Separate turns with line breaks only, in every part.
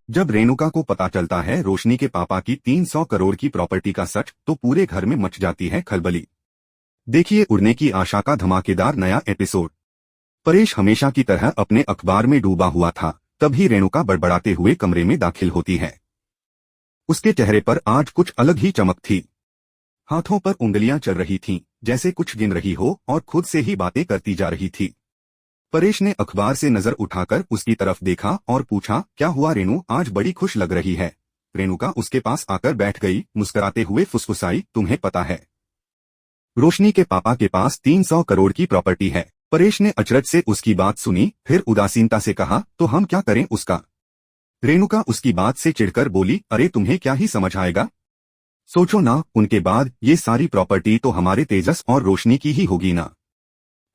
जब रेणुका को पता चलता है रोशनी के पापा की 300 करोड़ की प्रॉपर्टी का सच, तो पूरे घर में मच जाती है खलबली। देखिए उड़ने की आशा का धमाकेदार नया एपिसोड। परेश हमेशा की तरह अपने अखबार में डूबा हुआ था, तभी रेणुका बड़बड़ाते हुए कमरे में दाखिल होती है। उसके चेहरे पर आज कुछ अलग ही चमक थी। हाथों पर उंगलियां चल रही थीं, जैसे कुछ गिन रही हो और खुद से ही बातें करती जा रही थी। परेश ने अखबार से नजर उठाकर उसकी तरफ देखा और पूछा, क्या हुआ रेणु, आज बड़ी खुश लग रही है। रेणुका उसके पास आकर बैठ गई, मुस्कुराते हुए फुसफुसाई, तुम्हें पता है रोशनी के पापा के पास 300 करोड़ की प्रॉपर्टी है। परेश ने अचरज से उसकी बात सुनी, फिर उदासीनता से कहा, तो हम क्या करें उसका। रेणुका उसकी बात से चिढ़कर बोली, अरे तुम्हें क्या ही समझ आएगा। सोचो ना, उनके बाद ये सारी प्रॉपर्टी तो हमारे तेजस और रोशनी की ही होगी ना।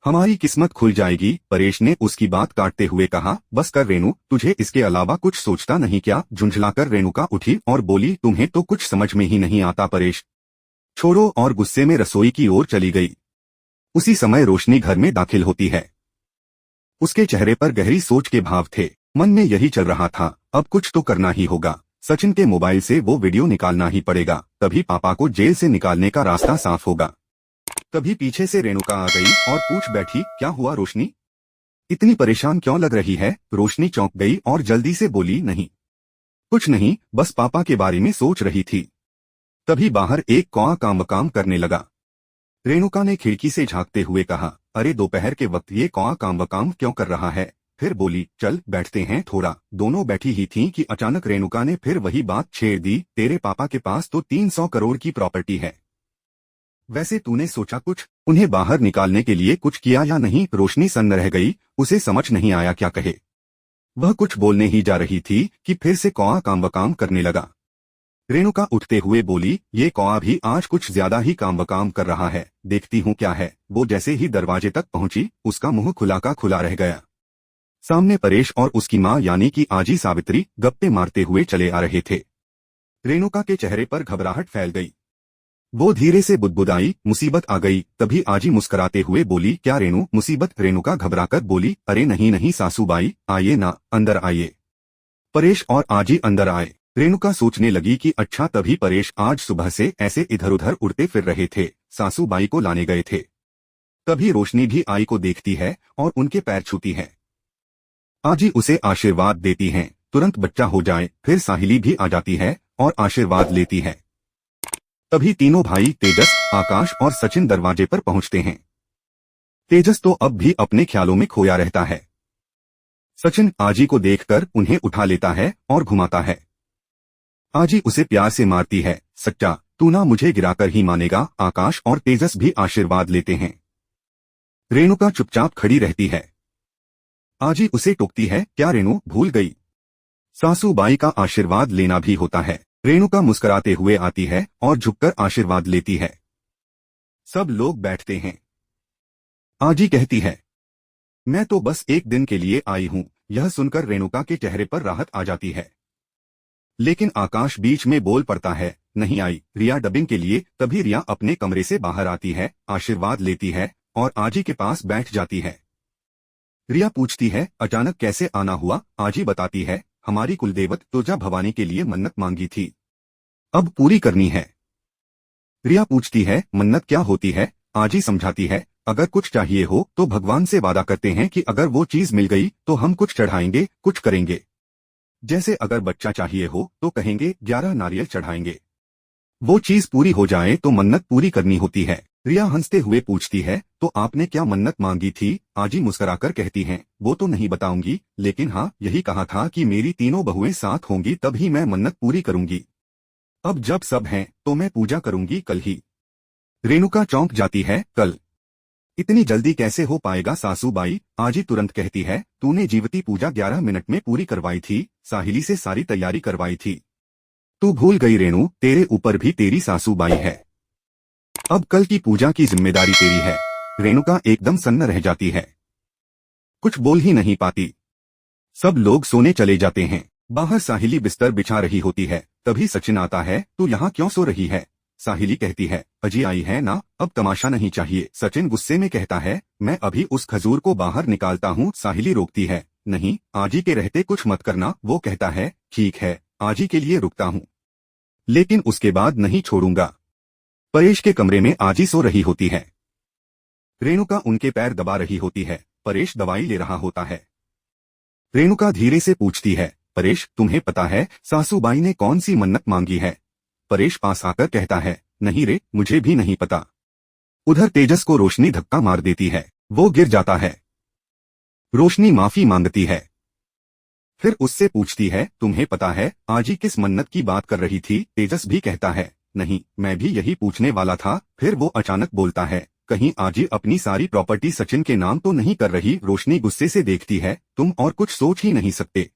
हमारी किस्मत खुल जाएगी। परेश ने उसकी बात काटते हुए कहा, बस कर रेणु, तुझे इसके अलावा कुछ सोचता नहीं क्या। झुंझलाकर रेणुका उठी और बोली, तुम्हें तो कुछ समझ में ही नहीं आता परेश, छोड़ो, और गुस्से में रसोई की ओर चली गई। उसी समय रोशनी घर में दाखिल होती है। उसके चेहरे पर गहरी सोच के भाव थे। मन में यही चल रहा था, अब कुछ तो करना ही होगा। सचिन के मोबाइल से वो वीडियो निकालना ही पड़ेगा, तभी पापा को जेल से निकालने का रास्ता साफ होगा। तभी पीछे से रेणुका आ गई और पूछ बैठी, क्या हुआ रोशनी, इतनी परेशान क्यों लग रही है। रोशनी चौंक गई और जल्दी से बोली, नहीं कुछ नहीं, बस पापा के बारे में सोच रही थी। तभी बाहर एक कौआ काम काम करने लगा। रेणुका ने खिड़की से झांकते हुए कहा, अरे दोपहर के वक्त ये कौआ काम क्यों कर रहा है। फिर बोली, चल बैठते हैं थोड़ा। दोनों बैठी ही थीं कि अचानक रेणुका ने फिर वही बात छेड़ दी, तेरे पापा के पास तो 300 करोड़ की प्रॉपर्टी है, वैसे तूने सोचा कुछ, उन्हें बाहर निकालने के लिए कुछ किया या नहीं। रोशनी सन्न रह गई, उसे समझ नहीं आया क्या कहे। वह कुछ बोलने ही जा रही थी कि फिर से कौआ काम काम करने लगा। रेणुका उठते हुए बोली, ये कौआ भी आज कुछ ज्यादा ही काम कर रहा है, देखती हूँ क्या है। वो जैसे ही दरवाजे तक पहुंची, उसका मुंह खुला का खुला रह गया। सामने परेश और उसकी माँ यानी कि आजी सावित्री गप्पे मारते हुए चले आ रहे थे। रेणुका के चेहरे पर घबराहट फैल गई। वो धीरे से बुदबुदाई, मुसीबत आ गई। तभी आजी मुस्कुराते हुए बोली, क्या रेणु, मुसीबत। रेणुका घबराकर बोली, अरे नहीं नहीं सासूबाई, आइए ना, अंदर आइए। परेश और आजी अंदर आए। रेणुका सोचने लगी कि अच्छा, तभी परेश आज सुबह से ऐसे इधर उधर उड़ते फिर रहे थे, सासूबाई को लाने गए थे। तभी रोशनी भी आई को देखती है और उनके पैर छूती है। आजी उसे आशीर्वाद देती हैं, तुरंत बच्चा हो जाए। फिर साहिली भी आ जाती है और आशीर्वाद लेती है। तभी तीनों भाई तेजस, आकाश और सचिन दरवाजे पर पहुंचते हैं। तेजस तो अब भी अपने ख्यालों में खोया रहता है। सचिन आजी को देखकर उन्हें उठा लेता है और घुमाता है। आजी उसे प्यार से मारती है, सच्चा, तू ना मुझे गिराकर ही मानेगा। आकाश और तेजस भी आशीर्वाद लेते हैं। रेणुका चुपचाप खड़ी रहती है। आजी उसे टोकती है, क्या रेणु, भूल गई, सासूबाई का आशीर्वाद लेना भी होता है। रेणुका मुस्कुराते हुए आती है और झुककर आशीर्वाद लेती है। सब लोग बैठते हैं। आजी कहती है, मैं तो बस एक दिन के लिए आई हूँ। यह सुनकर रेणुका के चेहरे पर राहत आ जाती है। लेकिन आकाश बीच में बोल पड़ता है, नहीं आई रिया डबिंग के लिए। तभी रिया अपने कमरे से बाहर आती है, आशीर्वाद लेती है और आजी के पास बैठ जाती है। रिया पूछती है, अचानक कैसे आना हुआ। आजी बताती है, हमारी कुलदेवत तुलजा भवानी के लिए मन्नत मांगी थी, अब पूरी करनी है। रिया पूछती है, मन्नत क्या होती है। आजी समझाती है, अगर कुछ चाहिए हो तो भगवान से वादा करते हैं कि अगर वो चीज मिल गई तो हम कुछ चढ़ाएंगे, कुछ करेंगे। जैसे अगर बच्चा चाहिए हो तो कहेंगे 11 नारियल चढ़ाएंगे। वो चीज पूरी हो जाए तो मन्नत पूरी करनी होती है। रिया हंसते हुए पूछती है, तो आपने क्या मन्नत मांगी थी। आजी मुस्कुराकर कहती हैं, वो तो नहीं बताऊंगी, लेकिन हाँ, यही कहा था कि मेरी तीनों बहुएं साथ होंगी तभी मैं मन्नत पूरी करूंगी। अब जब सब हैं तो मैं पूजा करूंगी कल ही। रेणुका चौंक जाती है, कल, इतनी जल्दी कैसे हो पाएगा सासूबाई। आजी तुरंत कहती है, तूने जीवती पूजा 11 मिनट में पूरी करवाई थी, साहिली से सारी तैयारी करवाई थी। तू भूल गई रेणु, तेरे ऊपर भी तेरी सासूबाई है, अब कल की पूजा की जिम्मेदारी तेरी है। रेणुका एकदम सन्न रह जाती है, कुछ बोल ही नहीं पाती। सब लोग सोने चले जाते हैं। बाहर साहिली बिस्तर बिछा रही होती है। तभी सचिन आता है, तू यहाँ क्यों सो रही है। साहिली कहती है, अजी आई है ना, अब तमाशा नहीं चाहिए। सचिन गुस्से में कहता है, मैं अभी उस खजूर को बाहर निकालता हूँ। साहिली रोकती है, नहीं, आजी के रहते कुछ मत करना। वो कहता है, ठीक है, आज ही के लिए रुकता हूँ, लेकिन उसके बाद नहीं छोड़ूंगा। परेश के कमरे में आजी सो रही होती है। रेणुका उनके पैर दबा रही होती है। परेश दवाई ले रहा होता है। रेणुका धीरे से पूछती है, परेश तुम्हें पता है सासूबाई ने कौन सी मन्नत मांगी है? परेश पास आकर कहता है, नहीं रे, मुझे भी नहीं पता। उधर तेजस को रोशनी धक्का मार देती है। वो गिर जाता है। रोशनी माफी मांगती है। फिर उससे पूछती है, तुम्हें पता है आजी किस मन्नत की बात कर रही थी? तेजस भी कहता है, नहीं, मैं भी यही पूछने वाला था। फिर वो अचानक बोलता है, कहीं आजी अपनी सारी प्रॉपर्टी सचिन के नाम तो नहीं कर रही? रोशनी गुस्से से देखती है, तुम और कुछ सोच ही नहीं सकते।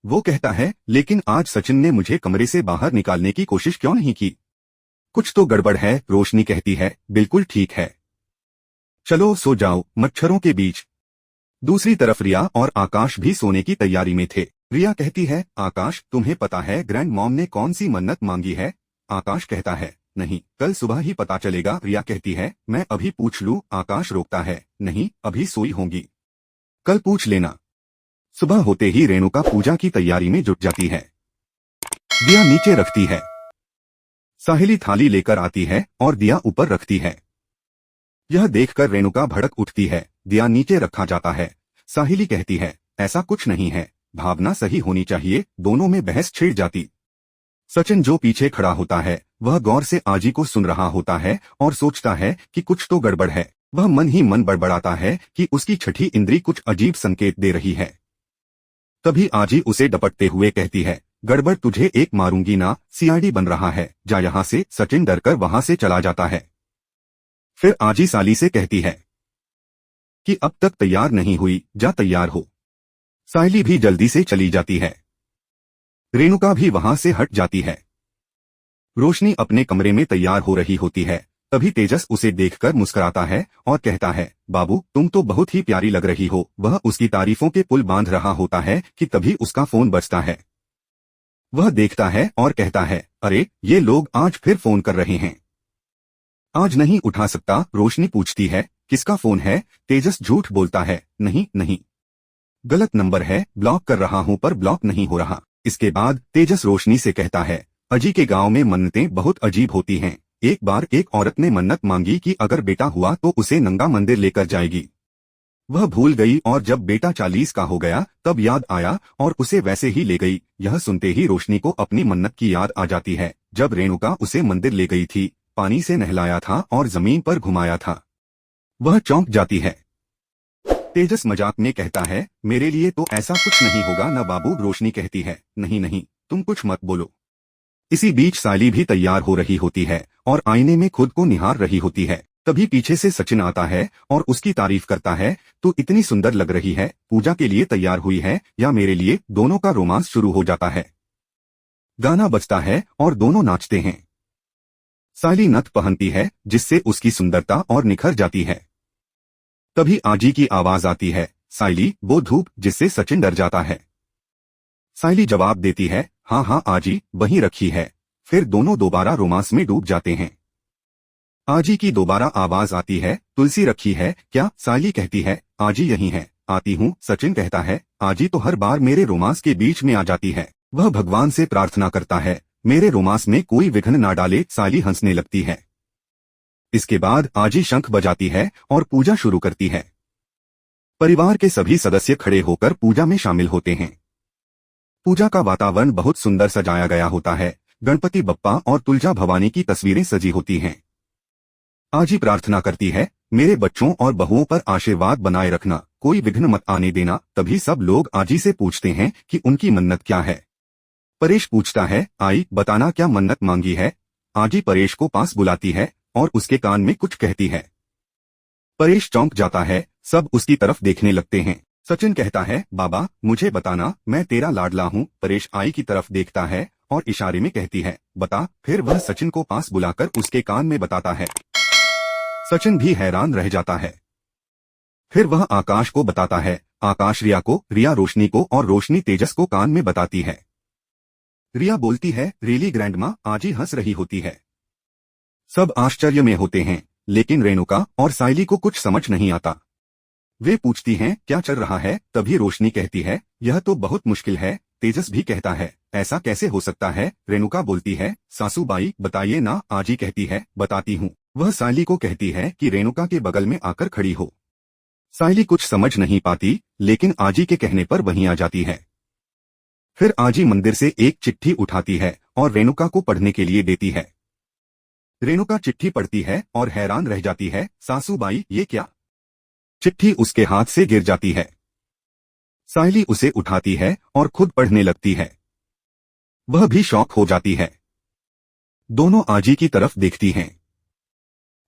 वो कहता है, लेकिन आज सचिन ने मुझे कमरे से बाहर निकालने की कोशिश क्यों नहीं की? कुछ तो गड़बड़ है। रोशनी कहती है, बिल्कुल ठीक है, चलो सो जाओ मच्छरों के बीच। दूसरी तरफ रिया और आकाश भी सोने की तैयारी में थे। रिया कहती है, आकाश तुम्हें पता है ग्रैंड मॉम ने कौन सी मन्नत मांगी है? आकाश कहता है, नहीं, कल सुबह ही पता चलेगा। रिया कहती है, मैं अभी पूछ लूं? आकाश रोकता है, नहीं, अभी सोई होंगी, कल पूछ लेना। सुबह होते ही रेणुका पूजा की तैयारी में जुट जाती है। दिया नीचे रखती है। साहिली थाली लेकर आती है और दिया ऊपर रखती है। यह देखकर रेणुका भड़क उठती है। दिया नीचे रखा जाता है। साहिली कहती है, ऐसा कुछ नहीं है, भावना सही होनी चाहिए। दोनों में बहस छिड़ जाती। सचिन जो पीछे खड़ा होता है वह गौर से आजी को सुन रहा होता है और सोचता है कि कुछ तो गड़बड़ है। वह मन ही मन बड़बड़ाता है कि उसकी छठी इंद्री कुछ अजीब संकेत दे रही है। तभी आजी उसे डपटते हुए कहती है, गड़बड़ तुझे एक मारूंगी ना, सीआईडी बन रहा है, जा यहाँ से। सचिन डरकर वहां से चला जाता है। फिर आजी साली से कहती है कि अब तक तैयार नहीं हुई, जा तैयार हो। साली भी जल्दी से चली जाती है। रेणुका भी वहां से हट जाती है। रोशनी अपने कमरे में तैयार हो रही होती है। तभी तेजस उसे देखकर मुस्कुराता है और कहता है, बाबू तुम तो बहुत ही प्यारी लग रही हो। वह उसकी तारीफों के पुल बांध रहा होता है कि तभी उसका फोन बजता है। वह देखता है और कहता है, अरे ये लोग आज फिर फोन कर रहे हैं। आज नहीं उठा सकता? रोशनी पूछती है, किसका फोन है? तेजस झूठ बोलता है, नहीं नहीं, गलत नंबर है, ब्लॉक कर रहा हूं पर ब्लॉक नहीं हो रहा। इसके बाद तेजस रोशनी से कहता है, अजी के गांव में मन्नतें बहुत अजीब होती हैं। एक बार एक औरत ने मन्नत मांगी कि अगर बेटा हुआ तो उसे नंगा मंदिर लेकर जाएगी। वह भूल गई और जब बेटा 40 का हो गया तब याद आया और उसे वैसे ही ले गई। यह सुनते ही रोशनी को अपनी मन्नत की याद आ जाती है, जब रेणुका उसे मंदिर ले गई थी, पानी से नहलाया था और जमीन पर घुमाया था। वह चौंक जाती है। तेजस मजाक में कहता है, मेरे लिए तो ऐसा कुछ नहीं होगा ना बाबू। रोशनी कहती है, नहीं नहीं, तुम कुछ मत बोलो। इसी बीच साली भी तैयार हो रही होती है और आईने में खुद को निहार रही होती है। तभी पीछे से सचिन आता है और उसकी तारीफ करता है, तू इतनी सुंदर लग रही है, पूजा के लिए तैयार हुई है या मेरे लिए? दोनों का रोमांस शुरू हो जाता है। गाना बजता है और दोनों नाचते हैं। साली नथ पहनती है जिससे उसकी सुंदरता और निखर जाती है। तभी आजी की आवाज आती है, साइली वो धूप, जिससे सचिन डर जाता है। साइली जवाब देती है, हाँ हाँ आजी, वहीं रखी है। फिर दोनों दोबारा रोमांस में डूब जाते हैं। आजी की दोबारा आवाज आती है, तुलसी रखी है क्या? साइली कहती है, आजी यहीं है, आती हूँ। सचिन कहता है, आजी तो हर बार मेरे रोमांस के बीच में आ जाती है। वह भगवान से प्रार्थना करता है, मेरे रोमांस में कोई विघ्न ना डाले। साइली हंसने लगती है। इसके बाद आजी शंख बजाती है और पूजा शुरू करती है। परिवार के सभी सदस्य खड़े होकर पूजा में शामिल होते हैं। पूजा का वातावरण बहुत सुंदर सजाया गया होता है। गणपति बप्पा और तुलजा भवानी की तस्वीरें सजी होती हैं। आजी प्रार्थना करती है, मेरे बच्चों और बहुओं पर आशीर्वाद बनाए रखना, कोई विघ्न मत आने देना। तभी सब लोग आजी से पूछते हैं कि उनकी मन्नत क्या है। परेश पूछता है, आई बताना क्या मन्नत मांगी है? आजी परेश को पास बुलाती है और उसके कान में कुछ कहती है। परेश चौंक जाता है। सब उसकी तरफ देखने लगते हैं। सचिन कहता है, बाबा मुझे बताना, मैं तेरा लाडला हूँ। परेश आई की तरफ देखता है और इशारे में कहती है, बता। फिर वह सचिन को पास बुलाकर उसके कान में बताता है। सचिन भी हैरान रह जाता है। फिर वह आकाश को बताता है। आकाश रिया को, रिया रोशनी को और रोशनी तेजस को कान में बताती है। रिया बोलती है, रियली ग्रैंडमा। आजी हंस रही होती है। सब आश्चर्य में होते हैं, लेकिन रेणुका और साइली को कुछ समझ नहीं आता। वे पूछती हैं, क्या चल रहा है? तभी रोशनी कहती है, यह तो बहुत मुश्किल है, तेजस भी कहता है, ऐसा कैसे हो सकता है। रेणुका बोलती है, सासूबाई बताइए ना। आजी कहती है, बताती हूँ। वह सायली को कहती है कि रेणुका के बगल में आकर खड़ी हो। सायली कुछ समझ नहीं पाती, लेकिन आजी के कहने पर वहीं आ जाती है। फिर आजी मंदिर से एक चिट्ठी उठाती है और रेणुका को पढ़ने के लिए देती है। रेणुका चिट्ठी पढ़ती है और हैरान रह जाती है, सासूबाई ये क्या। चिट्ठी उसके हाथ से गिर जाती है। सायली उसे उठाती है और खुद पढ़ने लगती है। वह भी शॉक हो जाती है। दोनों आजी की तरफ देखती हैं।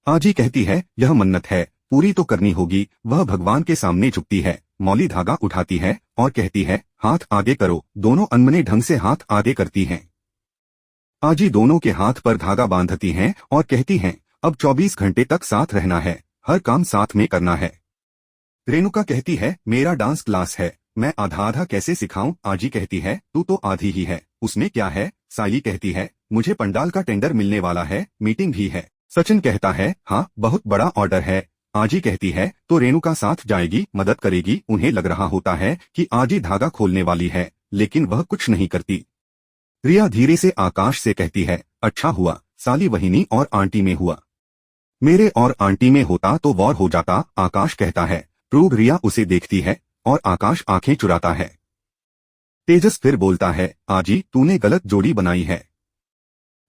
आजी कहती है, यह मन्नत है, पूरी तो करनी होगी। वह भगवान के सामने झुकती है, मौली धागा उठाती है और कहती है, हाथ आगे करो। दोनों अनमने ढंग से हाथ आगे करती हैं। आजी दोनों के हाथ पर धागा बांधती हैं और कहती हैं, अब 24 घंटे तक साथ रहना है, हर काम साथ में करना है। रेणुका कहती है, मेरा डांस क्लास है, मैं आधा आधा कैसे सिखाऊं। आजी कहती है, तू तो आधी ही है, उसमें क्या है। सायली कहती है, मुझे पंडाल का टेंडर मिलने वाला है, मीटिंग भी है। सचिन कहता है, हाँ बहुत बड़ा ऑर्डर है। आजी कहती है, तो रेणुका साथ जाएगी, मदद करेगी। उन्हें लग रहा होता है कि आजी धागा खोलने वाली है, लेकिन वह कुछ नहीं करती। रिया धीरे से आकाश से कहती है, अच्छा हुआ साली वहिनी और आंटी में हुआ, मेरे और आंटी में होता तो वॉर हो जाता। आकाश कहता है, प्रूव। रिया उसे देखती है और आकाश आंखें चुराता है। तेजस फिर बोलता है, आजी तूने गलत जोड़ी बनाई है,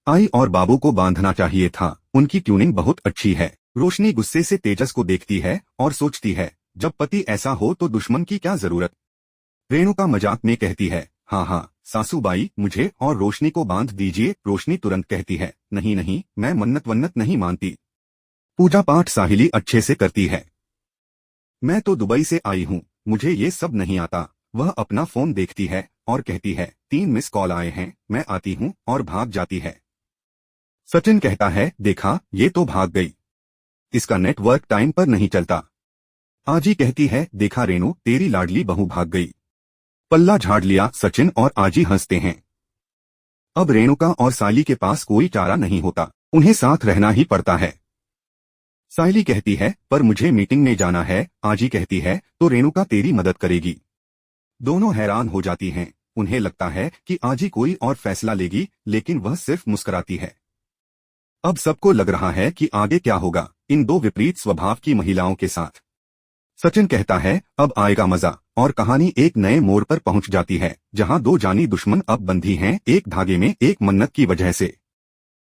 आई और बाबू को बांधना चाहिए था, उनकी ट्यूनिंग बहुत अच्छी है। रोशनी गुस्से से तेजस को देखती है और सोचती है, जब पति ऐसा हो तो दुश्मन की क्या जरूरत। रेणुका मजाक में कहती है, हाँ हाँ सासूबाई मुझे और रोशनी को बांध दीजिए। रोशनी तुरंत कहती है, नहीं नहीं, मैं मन्नत वन्नत नहीं मानती। पूजा पाठ साहिली अच्छे से करती है, मैं तो दुबई से आई हूँ, मुझे ये सब नहीं आता। वह अपना फोन देखती है और कहती है, 3 मिस कॉल आए हैं, मैं आती हूँ, और भाग जाती है। सचिन कहता है, देखा ये तो भाग गई, इसका नेटवर्क टाइम पर नहीं चलता। आजी कहती है, देखा रेणु तेरी लाडली बहू भाग गई, पल्ला झाड़ लिया। सचिन और आजी हंसते हैं। अब रेणुका और सायली के पास कोई चारा नहीं होता, उन्हें साथ रहना ही पड़ता है। सायली कहती है, पर मुझे मीटिंग में जाना है। आजी कहती है, तो रेणुका तेरी मदद करेगी। दोनों हैरान हो जाती हैं, उन्हें लगता है कि आजी कोई और फैसला लेगी, लेकिन वह सिर्फ मुस्कुराती है। अब सबको लग रहा है कि आगे क्या होगा इन दो विपरीत स्वभाव की महिलाओं के साथ। सचिन कहता है, अब आएगा मजा, और कहानी एक नए मोड़ पर पहुंच जाती है, जहां दो जानी दुश्मन अब बंधी हैं एक धागे में, एक मन्नत की वजह से।